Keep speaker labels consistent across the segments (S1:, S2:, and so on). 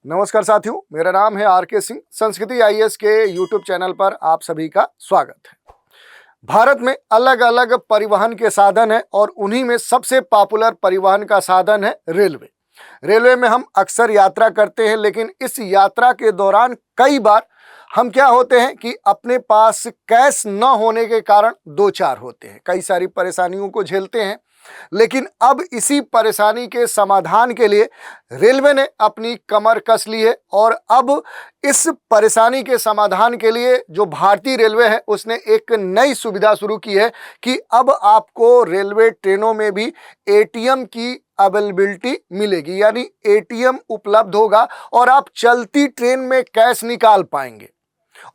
S1: नमस्कार साथियों, मेरा नाम है आर के सिंह। संस्कृति आईएएस के यूट्यूब चैनल पर आप सभी का स्वागत है। भारत में अलग अलग परिवहन के साधन हैं और उन्हीं में सबसे पॉपुलर परिवहन का साधन है रेलवे। रेलवे में हम अक्सर यात्रा करते हैं, लेकिन इस यात्रा के दौरान कई बार हम क्या होते हैं कि अपने पास कैश न होने के कारण दो चार होते हैं, कई सारी परेशानियों को झेलते हैं। लेकिन अब इसी परेशानी के समाधान के लिए रेलवे ने अपनी कमर कस ली है और अब इस परेशानी के समाधान के लिए जो भारतीय रेलवे है उसने एक नई सुविधा शुरू की है कि अब आपको रेलवे ट्रेनों में भी एटीएम की अवेलेबिलिटी मिलेगी, यानी एटीएम उपलब्ध होगा और आप चलती ट्रेन में कैश निकाल पाएंगे।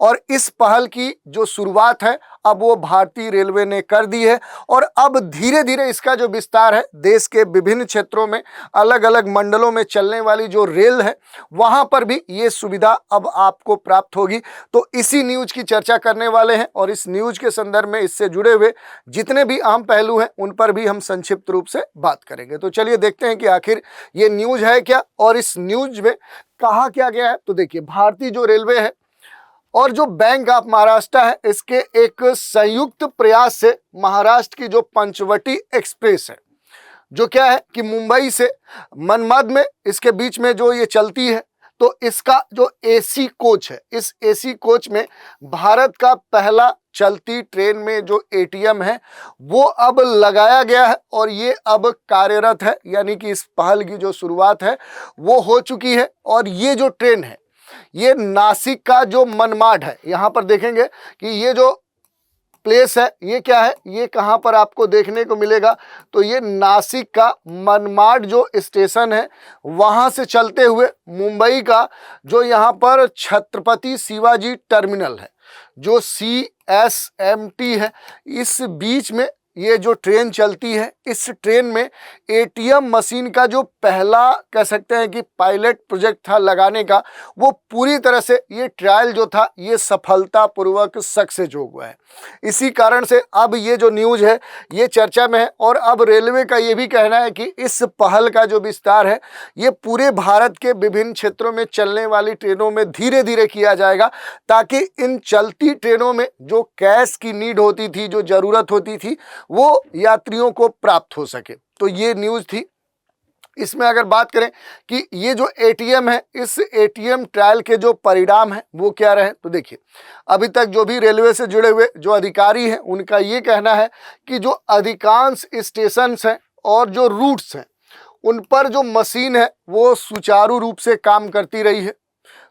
S1: और इस पहल की जो शुरुआत है अब वो भारतीय रेलवे ने कर दी है और अब धीरे धीरे इसका जो विस्तार है देश के विभिन्न क्षेत्रों में अलग अलग मंडलों में चलने वाली जो रेल है वहां पर भी ये सुविधा अब आपको प्राप्त होगी। तो इसी न्यूज की चर्चा करने वाले हैं और इस न्यूज के संदर्भ में इससे जुड़े हुए जितने भी अहम पहलू हैं उन पर भी हम संक्षिप्त रूप से बात करेंगे। तो चलिए देखते हैं कि आखिर ये न्यूज है क्या और इस न्यूज में कहा क्या गया है। तो देखिए, भारतीय जो रेलवे है और जो बैंक ऑफ महाराष्ट्र है इसके एक संयुक्त प्रयास से महाराष्ट्र की जो पंचवटी एक्सप्रेस है, जो क्या है कि मुंबई से मनमाड में इसके बीच में जो ये चलती है, तो इसका जो एसी कोच है, इस एसी कोच में भारत का पहला चलती ट्रेन में जो एटीएम है वो अब लगाया गया है और ये अब कार्यरत है, यानी कि इस पहल की जो शुरुआत है वो हो चुकी है। और ये जो ट्रेन है ये नासिक का जो मनमाड है, यहाँ पर देखेंगे कि ये जो प्लेस है ये क्या है, ये कहाँ पर आपको देखने को मिलेगा, तो ये नासिक का मनमाड जो स्टेशन है वहाँ से चलते हुए मुंबई का जो यहाँ पर छत्रपति शिवाजी टर्मिनल है, जो CSMT है, इस बीच में ये जो ट्रेन चलती है। इस ट्रेन में एटीएम मशीन का जो पहला कह सकते हैं कि पायलट प्रोजेक्ट था लगाने का, वो पूरी तरह से ये ट्रायल जो था ये सफलतापूर्वक सक्सेस हो गया है। इसी कारण से अब ये जो न्यूज़ है ये चर्चा में है और अब रेलवे का ये भी कहना है कि इस पहल का जो विस्तार है ये पूरे भारत के विभिन्न क्षेत्रों में चलने वाली ट्रेनों में धीरे धीरे किया जाएगा, ताकि इन चलती ट्रेनों में जो कैश की नीड होती थी, जो ज़रूरत होती थी, वो यात्रियों को प्राप्त हो सके। तो ये न्यूज़ थी। इसमें अगर बात करें कि ये जो एटीएम है, इस एटीएम ट्रायल के जो परिणाम हैं वो क्या रहे, तो देखिए, अभी तक जो भी रेलवे से जुड़े हुए जो अधिकारी हैं उनका ये कहना है कि जो अधिकांश स्टेशंस हैं और जो रूट्स हैं उन पर जो मशीन है वो सुचारू रूप से काम करती रही है।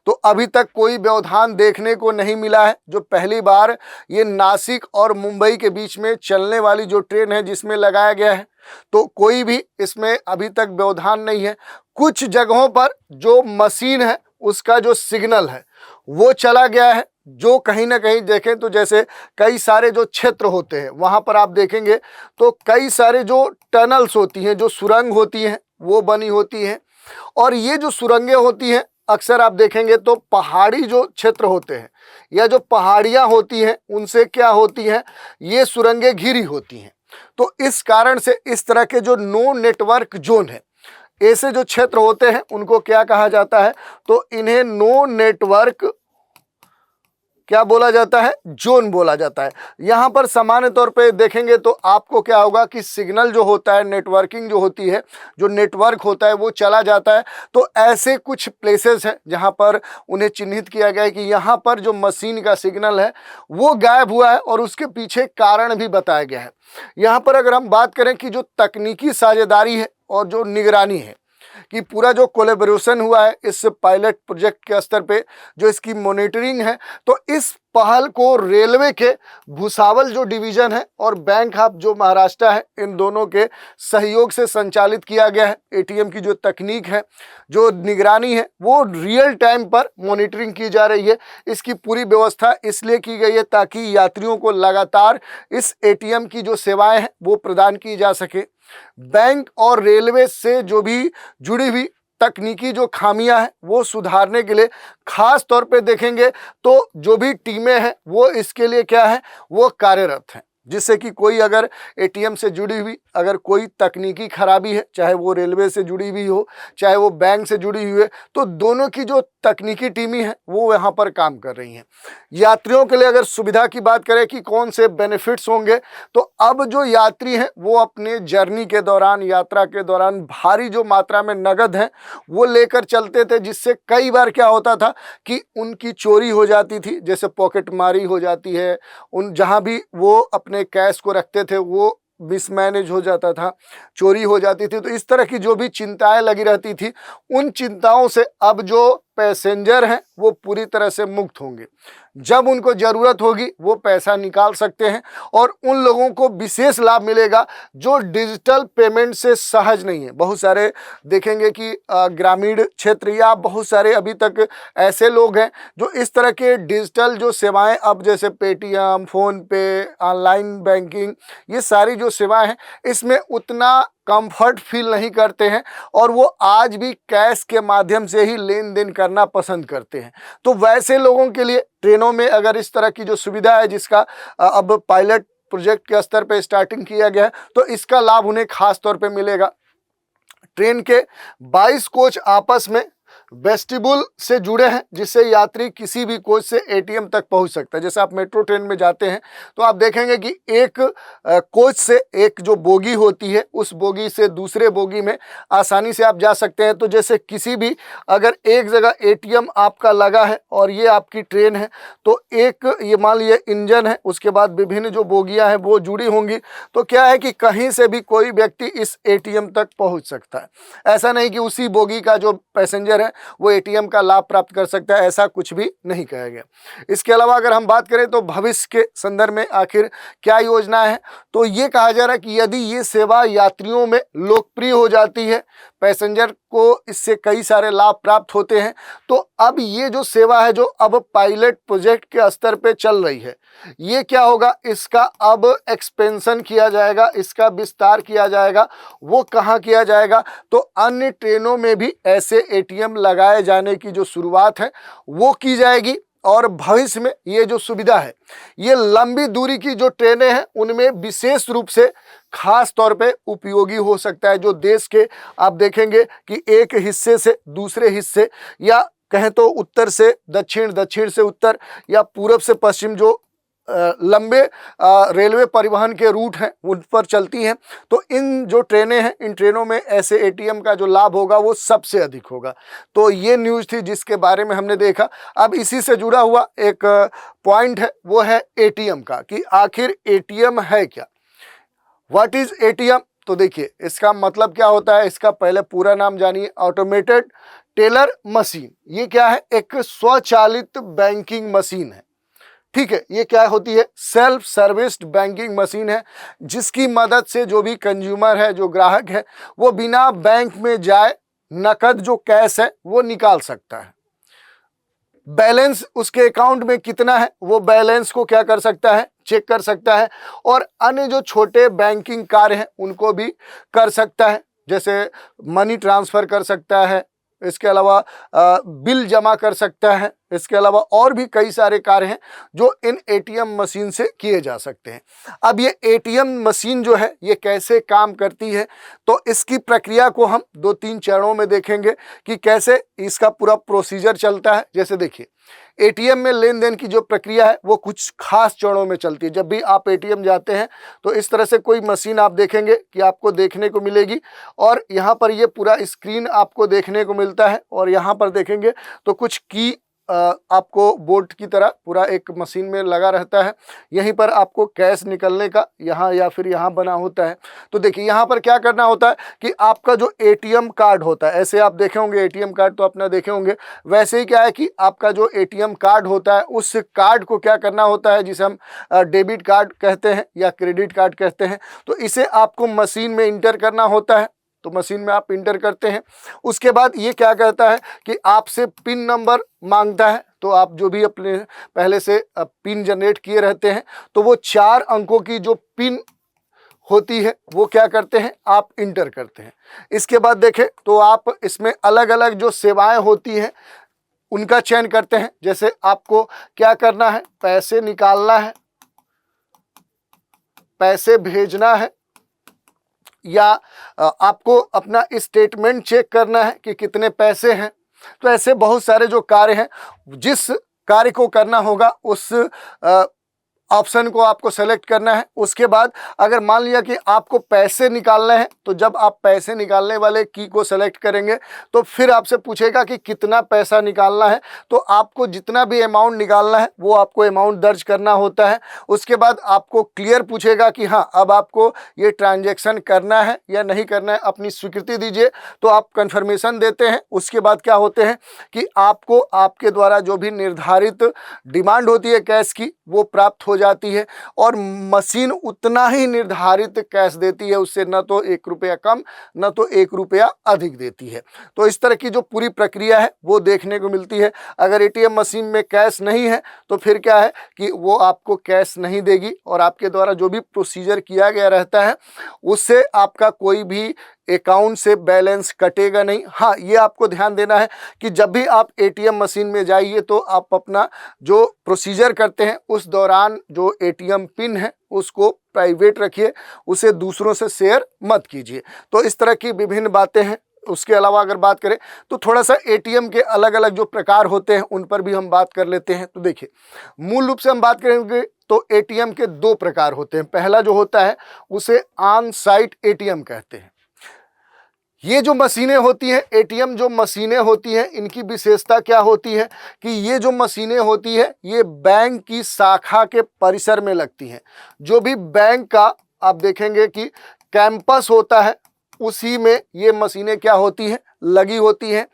S1: तो अभी तक कोई व्यवधान देखने को नहीं मिला है। जो पहली बार ये नासिक और मुंबई के बीच में चलने वाली जो ट्रेन है जिसमें लगाया गया है, तो कोई भी इसमें अभी तक व्यवधान नहीं है। कुछ जगहों पर जो मशीन है उसका जो सिग्नल है वो चला गया है, जो कहीं ना कहीं देखें तो जैसे कई सारे जो क्षेत्र होते हैं वहाँ पर आप देखेंगे तो कई सारे जो टनल्स होती हैं, जो सुरंग होती हैं वो बनी होती हैं। और ये जो सुरंगें होती हैं अक्सर आप देखेंगे तो पहाड़ी जो क्षेत्र होते हैं या जो पहाड़ियाँ होती हैं उनसे क्या होती हैं, ये सुरंगें घिरी होती हैं। तो इस कारण से इस तरह के जो नो नेटवर्क जोन है, ऐसे जो क्षेत्र होते हैं उनको क्या कहा जाता है, तो इन्हें नो नेटवर्क क्या बोला जाता है, जोन बोला जाता है। यहाँ पर सामान्य तौर पे देखेंगे तो आपको क्या होगा कि सिग्नल जो होता है, नेटवर्किंग जो होती है, जो नेटवर्क होता है वो चला जाता है। तो ऐसे कुछ प्लेसेस हैं जहाँ पर उन्हें चिन्हित किया गया है कि यहाँ पर जो मशीन का सिग्नल है वो गायब हुआ है और उसके पीछे कारण भी बताया गया है। यहाँ पर अगर हम बात करें कि जो तकनीकी साझेदारी है और जो निगरानी है कि पूरा जो कोलैबोरेशन हुआ है इस पायलट प्रोजेक्ट के स्तर पे, जो इसकी मॉनिटरिंग है, तो इस पहल को रेलवे के भुसावल जो डिवीजन है और बैंक ऑफ जो महाराष्ट्र है, इन दोनों के सहयोग से संचालित किया गया है। एटीएम की जो तकनीक है, जो निगरानी है, वो रियल टाइम पर मॉनिटरिंग की जा रही है। इसकी पूरी व्यवस्था इसलिए की गई है ताकि यात्रियों को लगातार इस एटीएम की जो सेवाएं हैं वो प्रदान की जा सके। बैंक और रेलवे से जो भी जुड़ी हुई तकनीकी जो खामियां हैं वो सुधारने के लिए खास तौर पे देखेंगे तो जो भी टीमें हैं वो इसके लिए क्या है, वो कार्यरत हैं। जिससे कि कोई अगर एटीएम से जुड़ी हुई अगर कोई तकनीकी खराबी है, चाहे वो रेलवे से जुड़ी हुई हो, चाहे वो बैंक से जुड़ी हुई है, तो दोनों की जो तकनीकी टीमें हैं वो यहाँ पर काम कर रही हैं। यात्रियों के लिए अगर सुविधा की बात करें कि कौन से बेनिफिट्स होंगे, तो अब जो यात्री हैं वो अपने जर्नी के दौरान, यात्रा के दौरान भारी जो मात्रा में नगद है वो लेकर चलते थे, जिससे कई बार क्या होता था कि उनकी चोरी हो जाती थी, जैसे पॉकेट मारी हो जाती है, उन जहाँ भी वो अपने कैश को रखते थे वो मिसमैनेज हो जाता था, चोरी हो जाती थी। तो इस तरह की जो भी चिंताएं लगी रहती थी, उन चिंताओं से अब जो पैसेंजर हैं वो पूरी तरह से मुक्त होंगे। जब उनको ज़रूरत होगी वो पैसा निकाल सकते हैं, और उन लोगों को विशेष लाभ मिलेगा जो डिजिटल पेमेंट से सहज नहीं है। बहुत सारे देखेंगे कि ग्रामीण क्षेत्र या बहुत सारे अभी तक ऐसे लोग हैं जो इस तरह के डिजिटल जो सेवाएं, अब जैसे पेटीएम, फ़ोन पे, ऑनलाइन बैंकिंग, ये सारी जो सेवाएं हैं इसमें उतना कंफर्ट फील नहीं करते हैं, और वो आज भी कैश के माध्यम से ही लेन देन करना पसंद करते हैं। तो वैसे लोगों के लिए ट्रेनों में अगर इस तरह की जो सुविधा है, जिसका अब पायलट प्रोजेक्ट के स्तर पे स्टार्टिंग किया गया है, तो इसका लाभ उन्हें खास तौर पे मिलेगा। ट्रेन के 22 कोच आपस में वेस्टिबुल से जुड़े हैं, जिससे यात्री किसी भी कोच से एटीएम तक पहुंच सकता है। जैसे आप मेट्रो ट्रेन में जाते हैं तो आप देखेंगे कि एक कोच से एक जो बोगी होती है, उस बोगी से दूसरे बोगी में आसानी से आप जा सकते हैं। तो जैसे किसी भी अगर एक जगह एटीएम आपका लगा है और ये आपकी ट्रेन है, तो एक ये मान लीजिए इंजन है, उसके बाद विभिन्न जो बोगियां हैं वो जुड़ी होंगी, तो क्या है कि कहीं से भी कोई व्यक्ति इस एटीएम तक पहुँच सकता है। ऐसा नहीं कि उसी बोगी का जो पैसेंजर है वो एटीएम का लाभ प्राप्त कर सकता है, ऐसा कुछ भी नहीं कहा गया। इसके अलावा अगर हम बात करें तो भविष्य के संदर्भ में आखिर क्या योजना है, तो ये कहा जा रहा है कि यदि ये सेवा यात्रियों में लोकप्रिय हो जाती है, पैसेंजर को इससे कई सारे लाभ प्राप्त होते हैं, तो अब ये जो सेवा है जो अब पायलट प्रोजेक्ट के स्तर पे चल रही है, ये क्या होगा, इसका अब एक्सपेंशन किया जाएगा, इसका विस्तार किया जाएगा। वो कहाँ किया जाएगा, तो अन्य ट्रेनों में भी ऐसे एटीएम लगाए जाने की जो शुरुआत है वो की जाएगी, और भविष्य में ये जो सुविधा है ये लंबी दूरी की जो ट्रेनें हैं उनमें विशेष रूप से खास तौर पे उपयोगी हो सकता है। जो देश के आप देखेंगे कि एक हिस्से से दूसरे हिस्से, या कहें तो उत्तर से दक्षिण, दक्षिण से उत्तर, या पूरब से पश्चिम जो लंबे रेलवे परिवहन के रूट हैं उन पर चलती हैं, तो इन जो ट्रेनें हैं इन ट्रेनों में ऐसे एटीएम का जो लाभ होगा वो सबसे अधिक होगा। तो ये न्यूज़ थी जिसके बारे में हमने देखा। अब इसी से जुड़ा हुआ एक पॉइंट है, वो है एटीएम का, कि आखिर एटीएम है क्या, व्हाट इज़ एटीएम। तो देखिए इसका मतलब क्या होता है, इसका पहले पूरा नाम जानिए, ऑटोमेटेड टेलर मशीन। ये क्या है, एक स्वचालित बैंकिंग मशीन है। ठीक है, ये क्या होती है, सेल्फ सर्विस्ड बैंकिंग मशीन है, जिसकी मदद से जो भी कंज्यूमर है, जो ग्राहक है, वो बिना बैंक में जाए नकद जो कैश है वो निकाल सकता है। बैलेंस उसके अकाउंट में कितना है वो बैलेंस को क्या कर सकता है, चेक कर सकता है, और अन्य जो छोटे बैंकिंग कार्य हैं उनको भी कर सकता है, जैसे मनी ट्रांसफ़र कर सकता है, इसके अलावा बिल जमा कर सकता है, इसके अलावा और भी कई सारे कार्य हैं जो इन एटीएम मशीन से किए जा सकते हैं। अब ये एटीएम मशीन जो है ये कैसे काम करती है, तो इसकी प्रक्रिया को हम 2-3 चरणों में देखेंगे कि कैसे इसका पूरा प्रोसीजर चलता है। जैसे देखिए एटीएम में लेन देन की जो प्रक्रिया है वो कुछ खास चरणों में चलती है। जब भी आप एटीएम जाते हैं तो इस तरह से कोई मशीन आप देखेंगे कि आपको देखने को मिलेगी, और यहाँ पर ये पूरा स्क्रीन आपको देखने को मिलता है, और यहाँ पर देखेंगे तो कुछ की आपको बोर्ड की तरह पूरा एक मशीन में लगा रहता है। यहीं पर आपको कैश निकलने का यहाँ या फिर यहाँ बना होता है। तो देखिए यहाँ पर क्या करना होता है कि आपका जो एटीएम कार्ड होता है, ऐसे आप देखे होंगे एटीएम कार्ड तो अपना देखे होंगे, वैसे ही क्या है कि आपका जो एटीएम कार्ड होता है उस कार्ड को क्या करना होता है, जिसे हम डेबिट कार्ड कहते हैं या क्रेडिट कार्ड कहते हैं, तो इसे आपको मशीन में इंटर करना होता है। तो मशीन में आप इंटर करते हैं, उसके बाद ये क्या कहता है कि आपसे पिन नंबर मांगता है। तो आप जो भी अपने पहले से पिन जनरेट किए रहते हैं, तो वो 4 अंकों की जो पिन होती है वो क्या करते हैं, आप इंटर करते हैं। इसके बाद देखें तो आप इसमें अलग अलग जो सेवाएं होती हैं उनका चयन करते हैं। जैसे आपको क्या करना है, पैसे निकालना है, पैसे भेजना है या आपको अपना स्टेटमेंट चेक करना है कि कितने पैसे हैं। तो ऐसे बहुत सारे जो कार्य हैं, जिस कार्य को करना होगा उस ऑप्शन को आपको सेलेक्ट करना है। उसके बाद अगर मान लिया कि आपको पैसे निकालने हैं, तो जब आप पैसे निकालने वाले की को सेलेक्ट करेंगे तो फिर आपसे पूछेगा कि कितना पैसा निकालना है। तो आपको जितना भी अमाउंट निकालना है वो आपको अमाउंट दर्ज करना होता है। उसके बाद आपको क्लियर पूछेगा कि हाँ, अब आपको ये ट्रांजैक्शन करना है या नहीं करना है, अपनी स्वीकृति दीजिए। तो आप कन्फर्मेशन देते हैं। उसके बाद क्या होते हैं कि आपको आपके द्वारा जो भी निर्धारित डिमांड होती है कैश की, वो प्राप्त हो जाती है और मशीन उतना ही निर्धारित कैश देती है, उससे न तो 1 रुपया कम न तो 1 रुपया अधिक देती है। तो इस तरह की जो पूरी प्रक्रिया है वो देखने को मिलती है। अगर एटीएम मशीन में कैश नहीं है तो फिर क्या है कि वो आपको कैश नहीं देगी और आपके द्वारा जो भी प्रोसीजर किया गया रहता है उससे आपका कोई भी अकाउंट से बैलेंस कटेगा नहीं। हाँ, ये आपको ध्यान देना है कि जब भी आप एटीएम मशीन में जाइए तो आप अपना जो प्रोसीजर करते हैं उस दौरान जो एटीएम पिन है उसको प्राइवेट रखिए, उसे दूसरों से शेयर मत कीजिए। तो इस तरह की विभिन्न बातें हैं। उसके अलावा अगर बात करें तो थोड़ा सा एटीएम के अलग अलग जो प्रकार होते हैं उन पर भी हम बात कर लेते हैं। तो देखिए, मूल रूप से हम बात करेंगे तो एटीएम के 2 प्रकार होते हैं। पहला जो होता है उसे ऑन साइट एटीएम कहते हैं। ये जो मशीनें होती हैं, एटीएम जो मशीनें होती हैं, इनकी विशेषता क्या होती है कि ये जो मशीनें होती है ये बैंक की शाखा के परिसर में लगती हैं। जो भी बैंक का आप देखेंगे कि कैंपस होता है उसी में ये मशीनें क्या होती हैं, लगी होती हैं।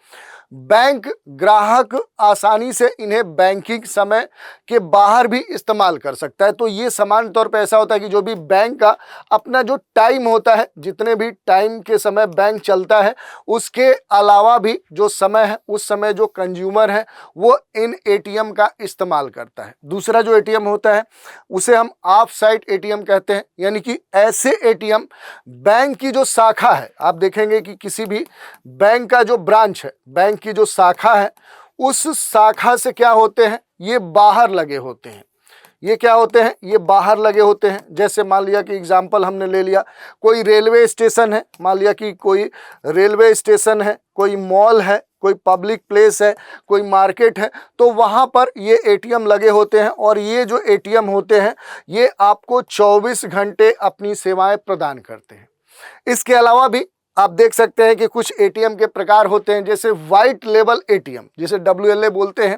S1: बैंक ग्राहक आसानी से इन्हें बैंकिंग समय के बाहर भी इस्तेमाल कर सकता है। तो ये सामान्य तौर पे ऐसा होता है कि जो भी बैंक का अपना जो टाइम होता है, जितने भी टाइम के समय बैंक चलता है, उसके अलावा भी जो समय है उस समय जो कंज्यूमर है वो इन एटीएम का इस्तेमाल करता है। दूसरा जो एटीएम होता है उसे हम ऑफ साइट एटीएम कहते हैं, यानी कि ऐसे एटीएम बैंक की जो शाखा है, आप देखेंगे कि किसी भी बैंक का जो ब्रांच है, बैंक की जो शाखा है, उस शाखा से क्या होते हैं, ये बाहर लगे होते हैं। ये क्या होते हैं, ये बाहर लगे होते हैं। जैसे मान लिया कि एग्जाम्पल हमने ले लिया, कोई रेलवे स्टेशन है, मान लिया कि कोई रेलवे स्टेशन है, कोई मॉल है, कोई पब्लिक प्लेस है, कोई मार्केट है, तो वहाँ पर ये एटीएम लगे होते हैं। और ये जो एटीएम होते हैं ये आपको 24 घंटे अपनी सेवाएं प्रदान करते हैं। इसके अलावा भी आप देख सकते हैं कि कुछ एटीएम के प्रकार होते हैं, जैसे वाइट लेबल एटीएम, जिसे WLA बोलते हैं।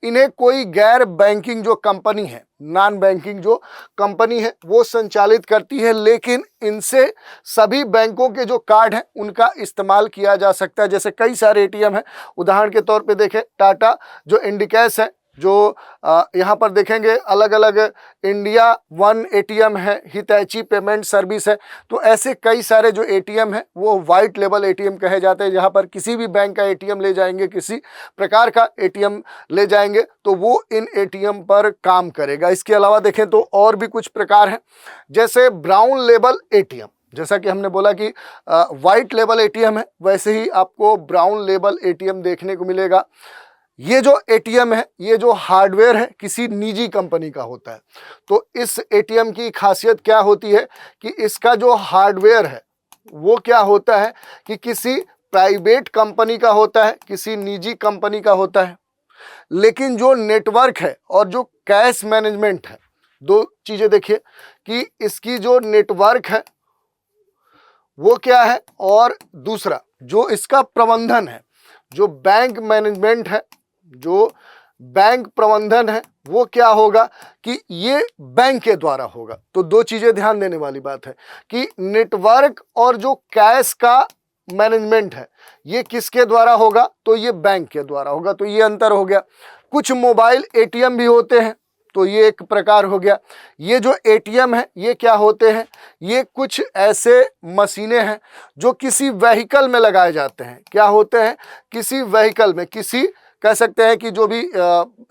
S1: इन्हें कोई गैर बैंकिंग जो कंपनी है, नॉन बैंकिंग जो कंपनी है वो संचालित करती है, लेकिन इनसे सभी बैंकों के जो कार्ड हैं उनका इस्तेमाल किया जा सकता है। जैसे कई सारे एटीएम हैं, उदाहरण के तौर पे देखें टाटा जो इंडिकैश है, जो यहाँ पर देखेंगे अलग अलग इंडिया वन एटीएम है, हितैची पेमेंट सर्विस है। तो ऐसे कई सारे जो एटीएम हैं वो वाइट लेबल एटीएम कहे जाते हैं, जहाँ पर किसी भी बैंक का एटीएम ले जाएंगे, किसी प्रकार का एटीएम ले जाएंगे तो वो इन एटीएम पर काम करेगा। इसके अलावा देखें तो और भी कुछ प्रकार हैं, जैसे ब्राउन लेबल एटीएम। जैसा कि हमने बोला कि वाइट लेबल एटीएम है, वैसे ही आपको ब्राउन लेबल एटीएम देखने को मिलेगा। ये जो एटीएम है, ये जो हार्डवेयर है किसी निजी कंपनी का होता है। तो इस एटीएम की खासियत क्या होती है कि इसका जो हार्डवेयर है वो क्या होता है कि किसी प्राइवेट कंपनी का होता है, किसी निजी कंपनी का होता है। लेकिन जो नेटवर्क है और जो कैश मैनेजमेंट है, 2 चीज़ें देखिए कि इसकी जो नेटवर्क है वो क्या है, और दूसरा जो इसका प्रबंधन है, जो बैंक मैनेजमेंट है, जो बैंक प्रबंधन है, वो क्या होगा कि ये बैंक के द्वारा होगा। तो 2 चीज़ें ध्यान देने वाली बात है कि नेटवर्क और जो कैश का मैनेजमेंट है ये किसके द्वारा होगा, तो ये बैंक के द्वारा होगा। तो ये अंतर हो गया। कुछ मोबाइल एटीएम भी होते हैं, तो ये एक प्रकार हो गया। ये जो एटीएम है ये क्या होते हैं, ये कुछ ऐसे मशीनें हैं जो किसी व्हीकल में लगाए जाते हैं। क्या होते हैं, किसी व्हीकल में, किसी कह सकते हैं कि जो भी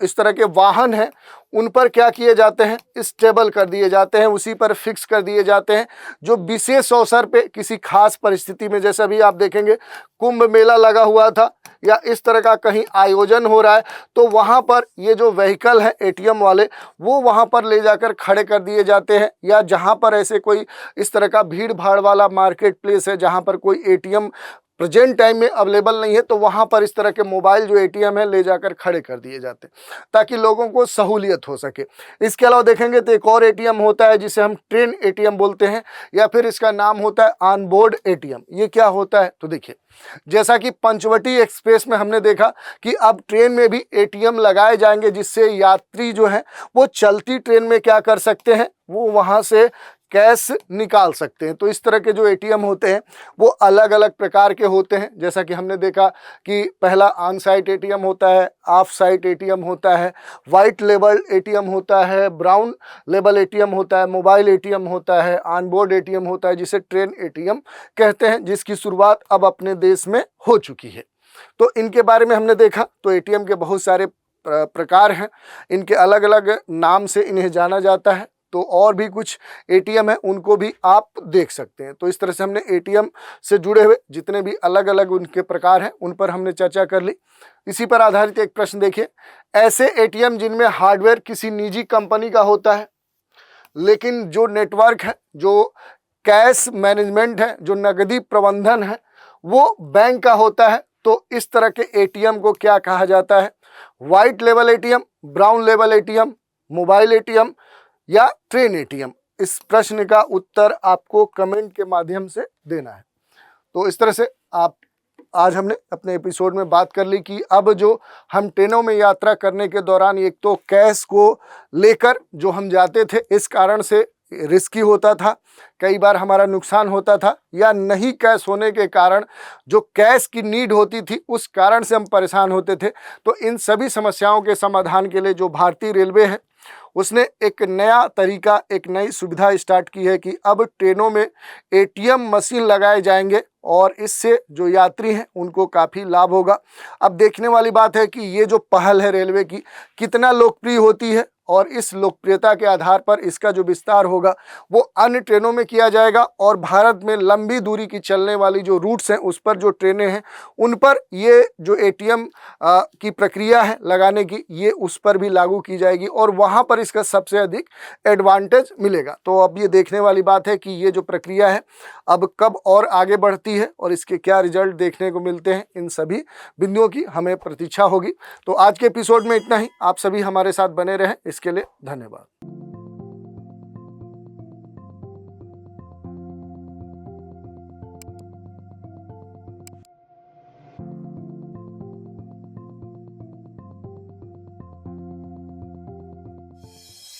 S1: इस तरह के वाहन हैं उन पर क्या किए जाते हैं, स्टेबल कर दिए जाते हैं, उसी पर फिक्स कर दिए जाते हैं। जो विशेष अवसर पे किसी खास परिस्थिति में, जैसे अभी आप देखेंगे कुंभ मेला लगा हुआ था या इस तरह का कहीं आयोजन हो रहा है, तो वहाँ पर ये जो व्हीकल है एटीएम वाले, वो वहाँ पर ले जाकर खड़े कर दिए जाते हैं। या जहाँ पर ऐसे कोई इस तरह का भीड़ भाड़ वाला मार्केट प्लेस है जहाँ पर कोई एटीएम प्रेजेंट टाइम में अवेलेबल नहीं है, तो वहाँ पर इस तरह के मोबाइल जो एटीएम है ले जाकर खड़े कर दिए जाते हैं ताकि लोगों को सहूलियत हो सके। इसके अलावा देखेंगे तो एक और एटीएम होता है जिसे हम ट्रेन एटीएम बोलते हैं, या फिर इसका नाम होता है ऑन बोर्ड एटीएम। ये क्या होता है, तो देखिए जैसा कि पंचवटी एक्सप्रेस में हमने देखा कि अब ट्रेन में भी एटीएम लगाए जाएंगे, जिससे यात्री जो है वो चलती ट्रेन में क्या कर सकते हैं, वो वहाँ से कैश निकाल सकते हैं। तो इस तरह के जो एटीएम होते हैं वो अलग अलग प्रकार के होते हैं। जैसा कि हमने देखा कि पहला ऑन साइट एटीएम होता है, ऑफ साइट एटीएम होता है, वाइट लेबल एटीएम होता है, ब्राउन लेबल एटीएम होता है, मोबाइल एटीएम होता है, ऑन बोर्ड एटीएम होता है, जिसे ट्रेन एटीएम कहते हैं, जिसकी शुरुआत अब अपने देश में हो चुकी है। तो इनके बारे में हमने देखा। तो एटीएम के बहुत सारे प्रकार हैं, इनके अलग अलग नाम से इन्हें जाना जाता है। तो और भी कुछ एटीएम है उनको भी आप देख सकते हैं। तो इस तरह से हमने एटीएम से जुड़े हुए जितने भी अलग अलग उनके प्रकार हैं उन पर हमने चर्चा कर ली। इसी पर आधारित एक प्रश्न देखिए, ऐसे एटीएम जिनमें हार्डवेयर किसी निजी कंपनी का होता है, लेकिन जो नेटवर्क है, जो कैश मैनेजमेंट है, जो नकदी प्रबंधन है, वो बैंक का होता है, तो इस तरह के एटीएम को क्या कहा जाता है, white label ATM, brown label ATM, mobile ATM या ट्रेन एटीएम। इस प्रश्न का उत्तर आपको कमेंट के माध्यम से देना है। तो इस तरह से आज हमने अपने एपिसोड में बात कर ली कि अब जो हम ट्रेनों में यात्रा करने के दौरान एक तो कैश को लेकर जो हम जाते थे, इस कारण से रिस्की होता था, कई बार हमारा नुकसान होता था, या नहीं कैश होने के कारण जो कैश की नीड होती थी उस कारण से हम परेशान होते थे। तो इन सभी समस्याओं के समाधान के लिए जो भारतीय रेलवे है उसने एक नया तरीका, एक नई सुविधा स्टार्ट की है कि अब ट्रेनों में एटीएम मशीन लगाए जाएंगे और इससे जो यात्री हैं उनको काफ़ी लाभ होगा। अब देखने वाली बात है कि ये जो पहल है रेलवे की कितना लोकप्रिय होती है, और इस लोकप्रियता के आधार पर इसका जो विस्तार होगा वो अन्य ट्रेनों में किया जाएगा, और भारत में लंबी दूरी की चलने वाली जो रूट्स हैं उस पर जो ट्रेनें हैं उन पर ये जो एटीएम की प्रक्रिया है लगाने की, ये उस पर भी लागू की जाएगी, और वहाँ पर इसका सबसे अधिक एडवांटेज मिलेगा। तो अब ये देखने वाली बात है कि ये जो प्रक्रिया है अब कब और आगे बढ़ती है और इसके क्या रिजल्ट देखने को मिलते हैं, इन सभी बिंदुओं की हमें प्रतीक्षा होगी। तो आज के एपिसोड में इतना ही। आप सभी हमारे साथ बने रहें, इसके लिए धन्यवाद।